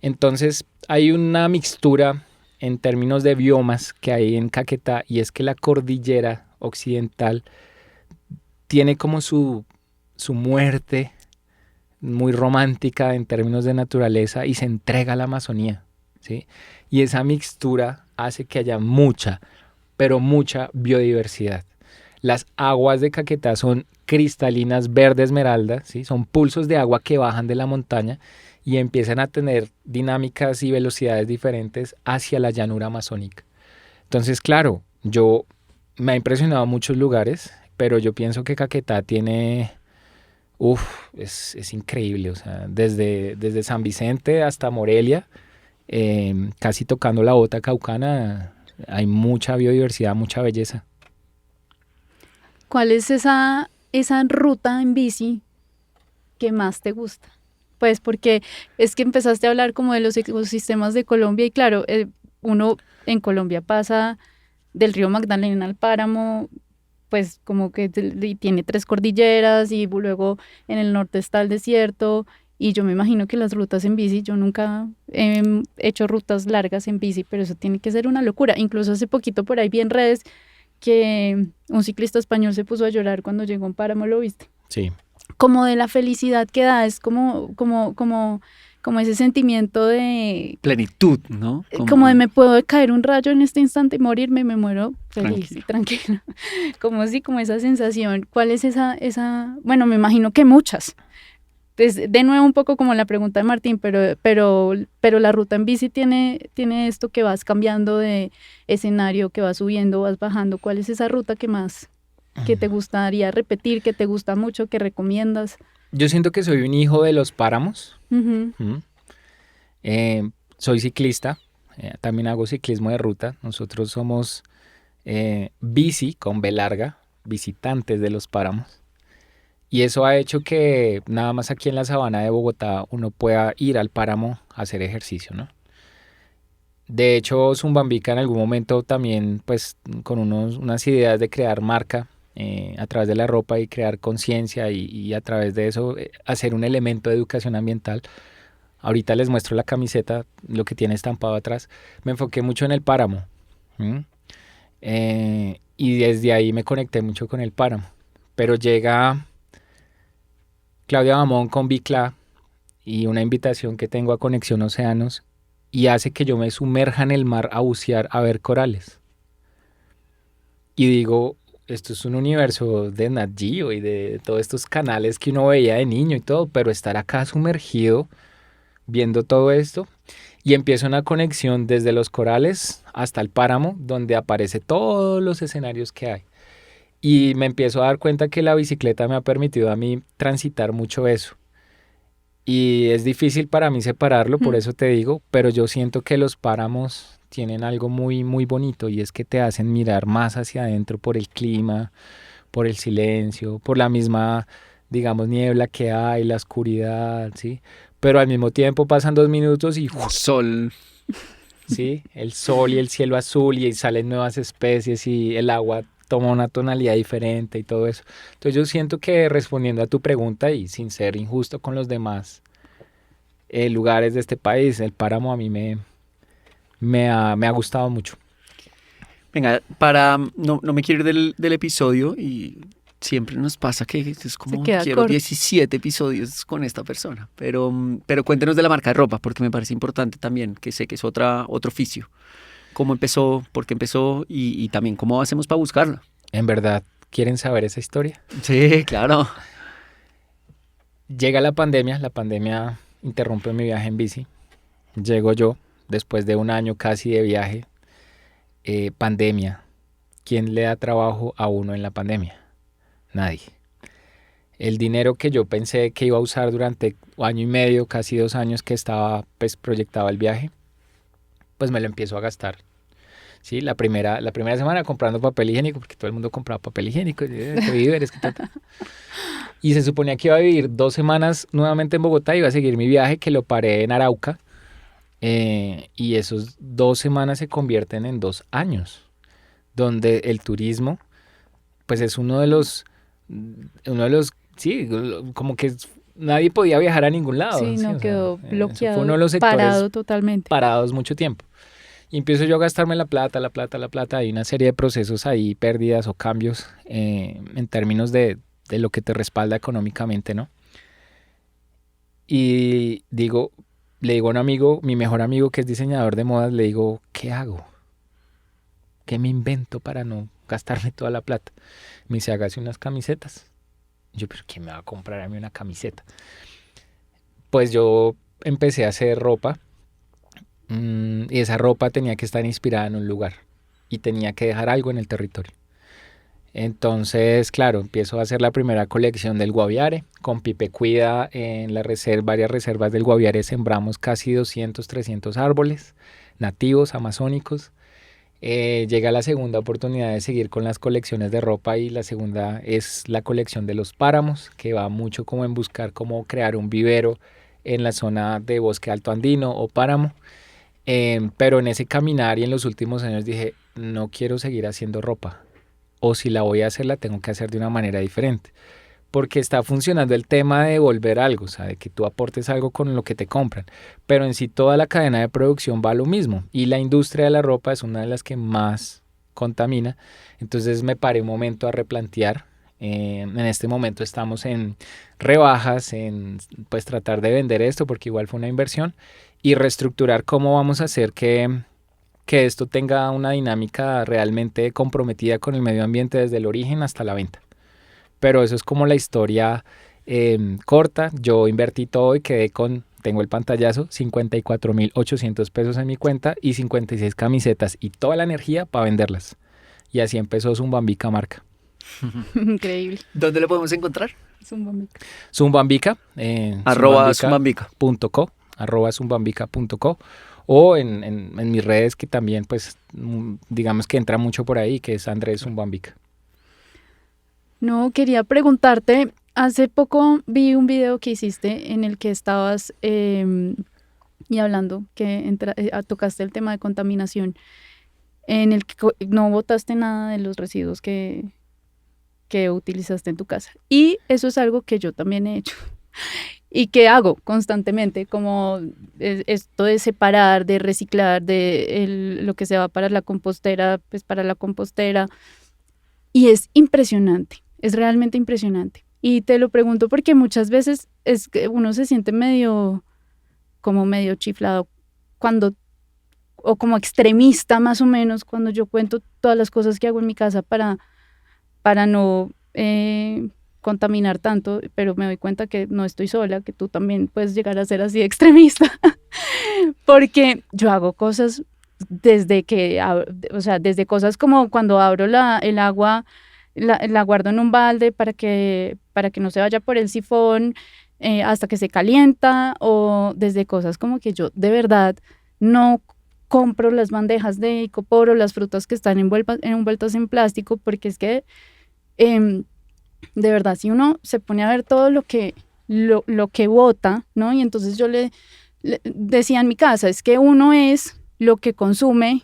Entonces hay una mixtura en términos de biomas que hay en Caquetá y es que la cordillera occidental tiene como su muerte muy romántica en términos de naturaleza y se entrega a la Amazonía, ¿sí? Y esa mixtura hace que haya mucha, pero mucha biodiversidad. Las aguas de Caquetá son cristalinas verde esmeralda, ¿sí? Son pulsos de agua que bajan de la montaña y empiezan a tener dinámicas y velocidades diferentes hacia la llanura amazónica. Entonces, claro, me ha impresionado muchos lugares, pero yo pienso que Caquetá tiene, es increíble, o sea, desde San Vicente hasta Morelia, casi tocando la bota caucana, hay mucha biodiversidad, mucha belleza. ¿Cuál es esa ruta en bici que más te gusta? Pues porque es que empezaste a hablar como de los ecosistemas de Colombia y claro, uno en Colombia pasa del río Magdalena al páramo, pues como que tiene 3 cordilleras y luego en el norte está el desierto y yo me imagino que las rutas en bici, yo nunca he hecho rutas largas en bici, pero eso tiene que ser una locura. Incluso hace poquito por ahí vi en redes que un ciclista español se puso a llorar cuando llegó a un páramo, ¿lo viste? Sí. Como de la felicidad que da, es como ese sentimiento de plenitud, ¿no? Como de me puedo caer un rayo en este instante y morirme, me muero feliz y tranquila. Como esa sensación. ¿Cuál es esa? Bueno, me imagino que muchas. Es de nuevo un poco como la pregunta de Martín, pero la ruta en bici tiene esto que vas cambiando de escenario, que vas subiendo, vas bajando. ¿Cuál es esa ruta que te gustaría repetir, que te gusta mucho, que recomiendas? Yo siento que soy un hijo de los páramos. Uh-huh. Soy ciclista, también hago ciclismo de ruta. Nosotros somos bici con B larga, visitantes de los páramos. Y eso ha hecho que nada más aquí en la sabana de Bogotá uno pueda ir al páramo a hacer ejercicio, ¿no? De hecho, Zumbambica en algún momento también, pues, con unas ideas de crear marca a través de la ropa y crear conciencia y a través de eso hacer un elemento de educación ambiental, ahorita les muestro la camiseta, lo que tiene estampado atrás. Me enfoqué mucho en el páramo. Y desde ahí me conecté mucho con el páramo. Pero llega Claudia Bamón con Bicla y una invitación que tengo a Conexión Océanos y hace que yo me sumerja en el mar a bucear, a ver corales. Y digo, esto es un universo de Nat Geo y de todos estos canales que uno veía de niño y todo, pero estar acá sumergido viendo todo esto y empiezo una conexión desde los corales hasta el páramo donde aparece todos los escenarios que hay. Y me empiezo a dar cuenta que la bicicleta me ha permitido a mí transitar mucho eso. Y es difícil para mí separarlo, por eso te digo, pero yo siento que los páramos tienen algo muy, muy bonito y es que te hacen mirar más hacia adentro por el clima, por el silencio, por la misma, digamos, niebla que hay, la oscuridad, ¿sí? Pero al mismo tiempo pasan 2 minutos y Sol. ¿sí? El sol y el cielo azul y salen nuevas especies y el agua toma una tonalidad diferente y todo eso. Entonces yo siento que respondiendo a tu pregunta y sin ser injusto con los demás lugares de este país, el páramo a mí me ha gustado mucho. Venga, no me quiero ir del episodio y siempre nos pasa que es como quiero corto. 17 episodios con esta persona, pero cuéntenos de la marca de ropa porque me parece importante también, que sé que es otro oficio. ¿Cómo empezó? ¿Por qué empezó? Y también cómo hacemos para buscarla. ¿En verdad quieren saber esa historia? Sí, claro. Llega la pandemia interrumpe mi viaje en bici. Llego yo, después de un año casi de viaje, pandemia. ¿Quién le da trabajo a uno en la pandemia? Nadie. El dinero que yo pensé que iba a usar durante 1 año y medio, casi 2 años que estaba pues, proyectado el viaje, pues me lo empiezo a gastar. Sí, la primera semana comprando papel higiénico, porque todo el mundo compraba papel higiénico, víveres, y se suponía que iba a vivir 2 semanas nuevamente en Bogotá, iba a seguir mi viaje que lo paré en Arauca, y esos 2 semanas se convierten en 2 años, donde el turismo, pues es uno de los, sí, como que nadie podía viajar a ningún lado. Sí, no, quedó bloqueado, fue uno de los sectores parado totalmente. Parados mucho tiempo. Y empiezo yo a gastarme la plata. Hay una serie de procesos ahí, pérdidas o cambios en términos de lo que te respalda económicamente, ¿no? Y le digo a un amigo, mi mejor amigo que es diseñador de modas, le digo, ¿qué hago? ¿Qué me invento para no gastarme toda la plata? Me dice, hágase unas camisetas. Yo, ¿pero quién me va a comprar a mí una camiseta? Pues yo empecé a hacer ropa. Y esa ropa tenía que estar inspirada en un lugar y tenía que dejar algo en el territorio. Entonces, claro, empiezo a hacer la primera colección del Guaviare. Con Pipe Cuida en varias reservas del Guaviare sembramos casi 200, 300 árboles nativos, amazónicos. Llega la segunda oportunidad de seguir con las colecciones de ropa y la segunda es la colección de los páramos, que va mucho como en buscar cómo crear un vivero en la zona de bosque alto andino o páramo. Pero en ese caminar y en los últimos años dije, no quiero seguir haciendo ropa. O si la voy a hacer, la tengo que hacer de una manera diferente. Porque está funcionando el tema de devolver algo, o sea, de que tú aportes algo con lo que te compran. Pero en sí toda la cadena de producción va a lo mismo. Y la industria de la ropa es una de las que más contamina. Entonces me paré un momento a replantear. En este momento estamos en rebajas, en pues tratar de vender esto porque igual fue una inversión y reestructurar cómo vamos a hacer que esto tenga una dinámica realmente comprometida con el medio ambiente desde el origen hasta la venta. Pero eso es como la historia corta. Yo invertí todo y tengo el pantallazo, 54,800 pesos en mi cuenta y 56 camisetas y toda la energía para venderlas. Y así empezó Zumbambica marca. Increíble. ¿Dónde lo podemos encontrar? Zumbambica. @zumbambica.co @zumbambica.co o en mis redes que también pues digamos que entra mucho por ahí, que es Andrés Zumbambica. No, quería preguntarte, hace poco vi un video que hiciste en el que estabas y hablando, que tocaste el tema de contaminación, en el que no botaste nada de los residuos que utilizaste en tu casa. Y eso es algo que yo también he hecho. y que hago constantemente, como esto de separar, de reciclar, lo que se va para la compostera, pues para la compostera. Y es impresionante, es realmente impresionante. Y te lo pregunto porque muchas veces es que uno se siente medio chiflado cuando, o como extremista más o menos, cuando yo cuento todas las cosas que hago en mi casa para no contaminar tanto, pero me doy cuenta que no estoy sola, que tú también puedes llegar a ser así de extremista, porque yo hago cosas desde desde cosas como cuando abro el agua, la guardo en un balde para que no se vaya por el sifón, hasta que se calienta, o desde cosas como que yo de verdad no compro las bandejas de icopor o las frutas que están envueltas en plástico, porque es que de verdad, si uno se pone a ver todo lo que bota, ¿no? Y entonces yo le decía en mi casa, es que uno es lo que consume,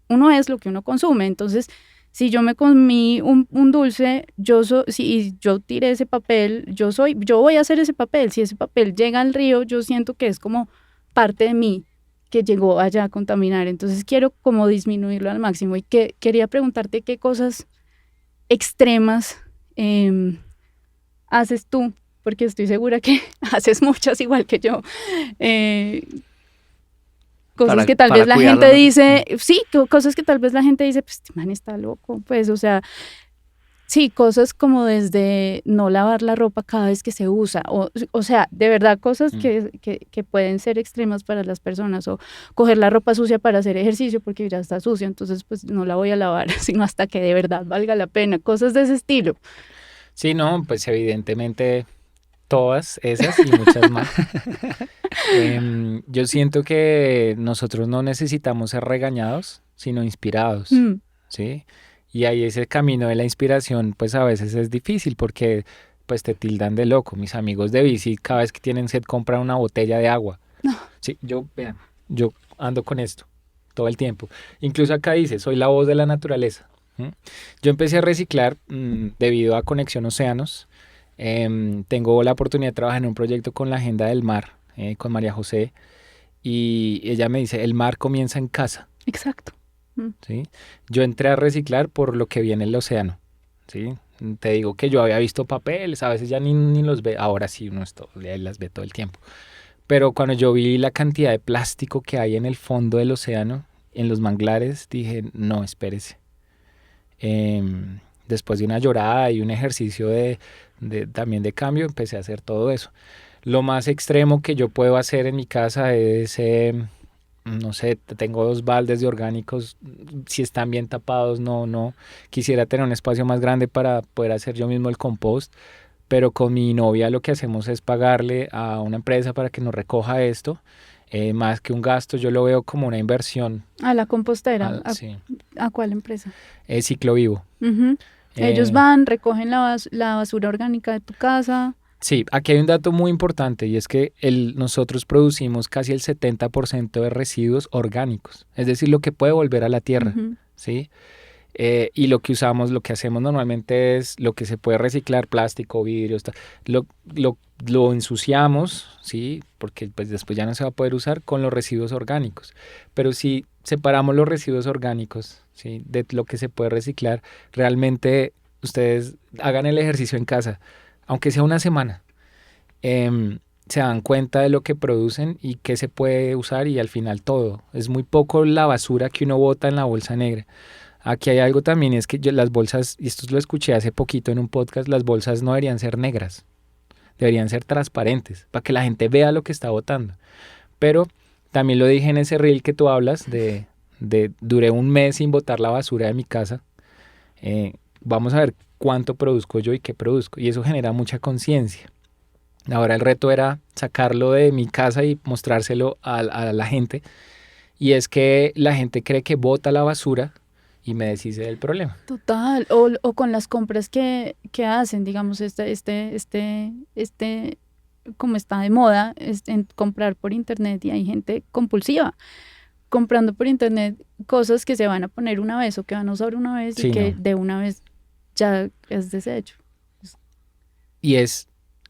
uno es lo que uno consume. Entonces, si yo me comí un dulce, si yo tiré ese papel, yo voy a hacer ese papel. Si ese papel llega al río, yo siento que es como parte de mí que llegó allá a contaminar. Entonces quiero como disminuirlo al máximo. Y quería preguntarte qué cosas extremas haces tú, porque estoy segura que haces muchas igual que yo. Cosas que tal vez la gente dice, sí, cosas que tal vez la gente dice, pues este man está loco, pues, o sea, sí, cosas como desde no lavar la ropa cada vez que se usa, o sea, de verdad, cosas que pueden ser extremas para las personas, o coger la ropa sucia para hacer ejercicio porque ya está sucia, entonces pues no la voy a lavar, sino hasta que de verdad valga la pena, cosas de ese estilo. Sí, no, pues evidentemente todas esas y muchas más. Yo siento que nosotros no necesitamos ser regañados, sino inspirados, ¿sí? Y ahí ese camino de la inspiración, pues a veces es difícil porque pues te tildan de loco. Mis amigos de bici, cada vez que tienen sed, compran una botella de agua. No. Sí, vean, yo ando con esto todo el tiempo. Incluso acá dice, soy la voz de la naturaleza. Yo empecé a reciclar debido a Conexión Océanos. Tengo la oportunidad de trabajar en un proyecto con la Agenda del Mar, con María José, y ella me dice, el mar comienza en casa. Exacto. ¿Sí? Yo entré a reciclar por lo que vi en el océano, ¿sí? Te digo que yo había visto papeles, a veces ya ni los ve, ahora sí uno las ve todo el tiempo. Pero cuando yo vi la cantidad de plástico que hay en el fondo del océano, en los manglares, dije, no, espérese. Después de una llorada y un ejercicio también de cambio, empecé a hacer todo eso. Lo más extremo que yo puedo hacer en mi casa es, no sé, tengo 2 baldes de orgánicos, si están bien tapados, no. Quisiera tener un espacio más grande para poder hacer yo mismo el compost, pero con mi novia lo que hacemos es pagarle a una empresa para que nos recoja esto. Más que un gasto, yo lo veo como una inversión. A la compostera. Sí. ¿A cuál empresa? Ciclo Vivo. Ellos van, recogen la basura orgánica de tu casa. Sí, aquí hay un dato muy importante y es que nosotros producimos casi el 70% de residuos orgánicos, es decir, lo que puede volver a la tierra, ¿sí? Y lo que hacemos normalmente es lo que se puede reciclar, plástico, vidrio, lo ensuciamos, ¿sí? Porque pues después ya no se va a poder usar con los residuos orgánicos. Pero si separamos los residuos orgánicos, ¿sí? De lo que se puede reciclar, realmente ustedes hagan el ejercicio en casa, aunque sea una semana, se dan cuenta de lo que producen y qué se puede usar y al final todo. Es muy poco la basura que uno bota en la bolsa negra. Aquí hay algo también, es que las bolsas, y esto lo escuché hace poquito en un podcast, las bolsas no deberían ser negras, deberían ser transparentes, para que la gente vea lo que está botando. Pero también lo dije en ese reel que tú hablas, duré un mes sin botar la basura de mi casa. Vamos a ver cuánto produzco yo y qué produzco, y eso genera mucha conciencia. Ahora el reto era sacarlo de mi casa y mostrárselo a la gente, y es que la gente cree que bota la basura y me deshice del problema. Total, o con las compras que hacen, digamos, como está de moda, en comprar por internet, y hay gente compulsiva comprando por internet cosas que se van a poner una vez o que van a usar una vez, sí, y que de una vez ya es desecho. Y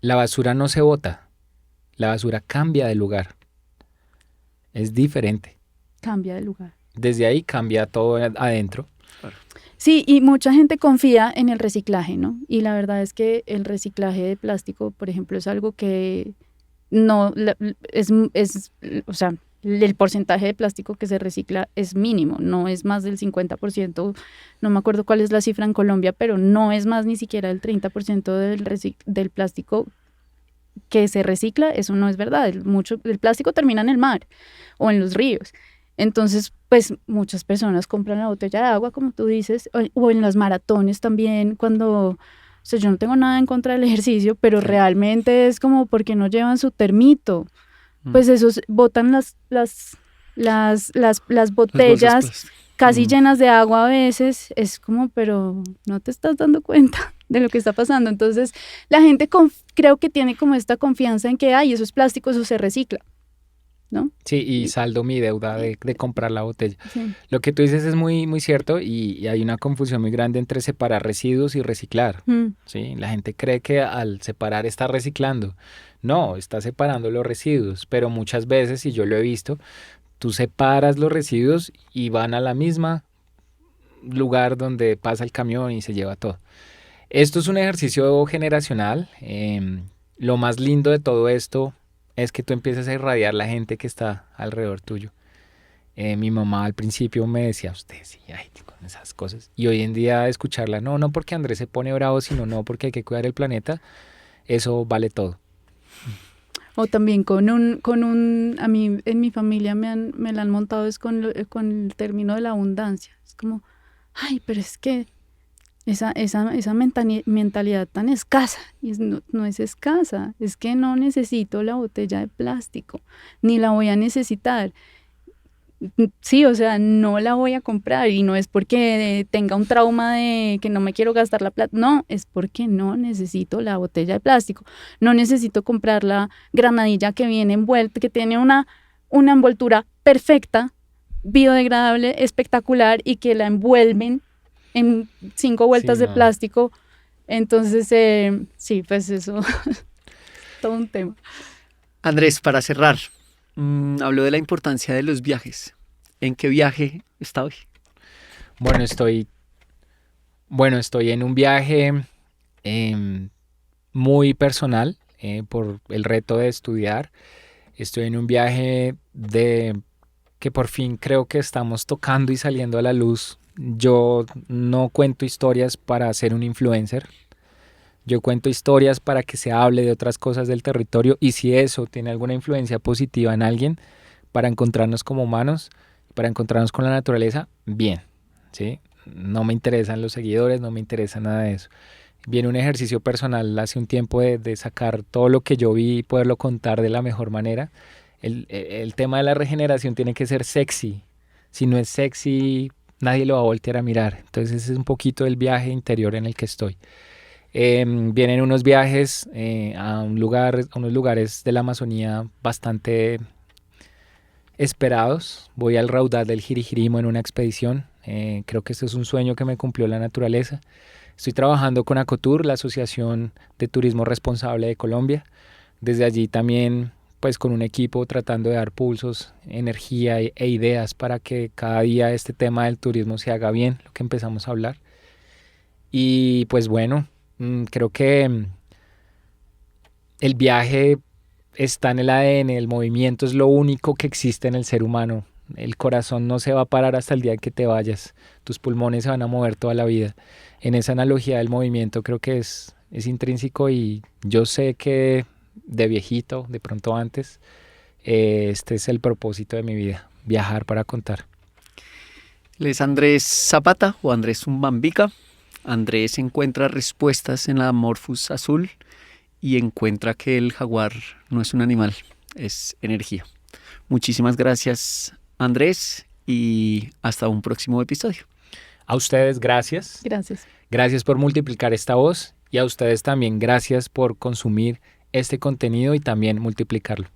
la basura no se bota, La basura cambia de lugar. Es diferente. Cambia de lugar. Desde ahí cambia todo adentro. Sí, y mucha gente confía en el reciclaje, ¿no? Y la verdad es que el reciclaje de plástico, por ejemplo, es algo que no o sea, el porcentaje de plástico que se recicla es mínimo, no es más del 50%, no me acuerdo cuál es la cifra en Colombia, pero no es más ni siquiera del 30% del plástico que se recicla. Eso no es verdad. Mucho del plástico termina en el mar o en los ríos. Entonces, pues muchas personas compran la botella de agua, como tú dices, o en las maratones también, o sea, yo no tengo nada en contra del ejercicio, pero realmente es como porque no llevan su termito. Pues esos botan las botellas casi llenas de agua a veces. Es como, pero no te estás dando cuenta de lo que está pasando. Entonces, la gente creo que tiene como esta confianza en que, ay, eso es plástico, eso se recicla, ¿no? Sí, y saldo mi deuda de comprar la botella. Sí. Lo que tú dices es muy, muy cierto y hay una confusión muy grande entre separar residuos y reciclar. ¿Sí? La gente cree que al separar está reciclando. No, está separando los residuos, pero muchas veces, y yo lo he visto, tú separas los residuos y van a la misma lugar donde pasa el camión y se lleva todo. Esto es un ejercicio generacional. Lo más lindo de todo esto es que tú empiezas a irradiar la gente que está alrededor tuyo. Mi mamá al principio me decía, usted sí, ay, con esas cosas. Y hoy en día escucharla, no porque Andrés se pone bravo, sino no porque hay que cuidar el planeta, eso vale todo. O también a mí en mi familia me la han montado es con el término de la abundancia. Es como, ay, pero es que esa mentalidad tan escasa, y no es escasa, es que no necesito la botella de plástico, ni la voy a necesitar. Sí, o sea, no la voy a comprar y no es porque tenga un trauma de que no me quiero gastar la plata, no, es porque no necesito la botella de plástico, no necesito comprar la granadilla que viene envuelta, que tiene una envoltura perfecta, biodegradable, espectacular y que la envuelven en 5 vueltas de plástico. Entonces, sí, pues eso, todo un tema. Andrés, para cerrar, habló de la importancia de los viajes. ¿En qué viaje está hoy? Bueno, estoy en un viaje muy personal por el reto de estudiar. Estoy en un viaje que por fin creo que estamos tocando y saliendo a la luz. Yo no cuento historias para ser un influencer. Yo cuento historias para que se hable de otras cosas del territorio y si eso tiene alguna influencia positiva en alguien, para encontrarnos como humanos, para encontrarnos con la naturaleza, bien, ¿sí? No me interesan los seguidores, no me interesa nada de eso. Viene un ejercicio personal hace un tiempo de sacar todo lo que yo vi y poderlo contar de la mejor manera. El tema de la regeneración tiene que ser sexy. Si no es sexy, nadie lo va a voltear a mirar. Entonces ese es un poquito el viaje interior en el que estoy. Vienen unos viajes a unos lugares de la Amazonía bastante esperados. Voy al Raudal del Jirijirimo en una expedición. Creo que este es un sueño que me cumplió la naturaleza. Estoy trabajando con Acotur, la Asociación de Turismo Responsable de Colombia. Desde allí también, pues con un equipo tratando de dar pulsos, energía e ideas para que cada día este tema del turismo se haga bien, lo que empezamos a hablar. Y pues bueno, creo que el viaje está en el ADN, el movimiento es lo único que existe en el ser humano. El corazón no se va a parar hasta el día en que te vayas, tus pulmones se van a mover toda la vida. En esa analogía del movimiento creo que es intrínseco y yo sé que de viejito, de pronto antes, este es el propósito de mi vida, viajar para contar. Él es Andrés Zapata o Andrés Zumbambica. Andrés encuentra respuestas en la Morphus azul y encuentra que el jaguar no es un animal, es energía. Muchísimas gracias, Andrés, y hasta un próximo episodio. A ustedes, gracias. Gracias. Gracias por multiplicar esta voz y a ustedes también gracias por consumir este contenido y también multiplicarlo.